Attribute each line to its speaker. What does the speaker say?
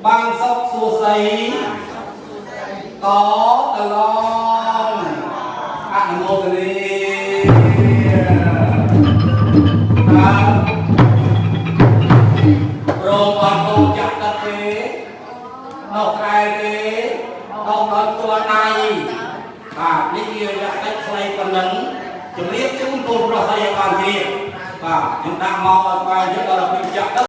Speaker 1: ban sốc xua giấy có tờ long ăn ngô tờ đi rồi còn câu chặt tật thế học ai thế học đón tua này và lý kia đã cách xoay phần nấn chúng biết chúng tôi rồi thay bằng gì và chúng ta mong qua chúng ta là bình chặt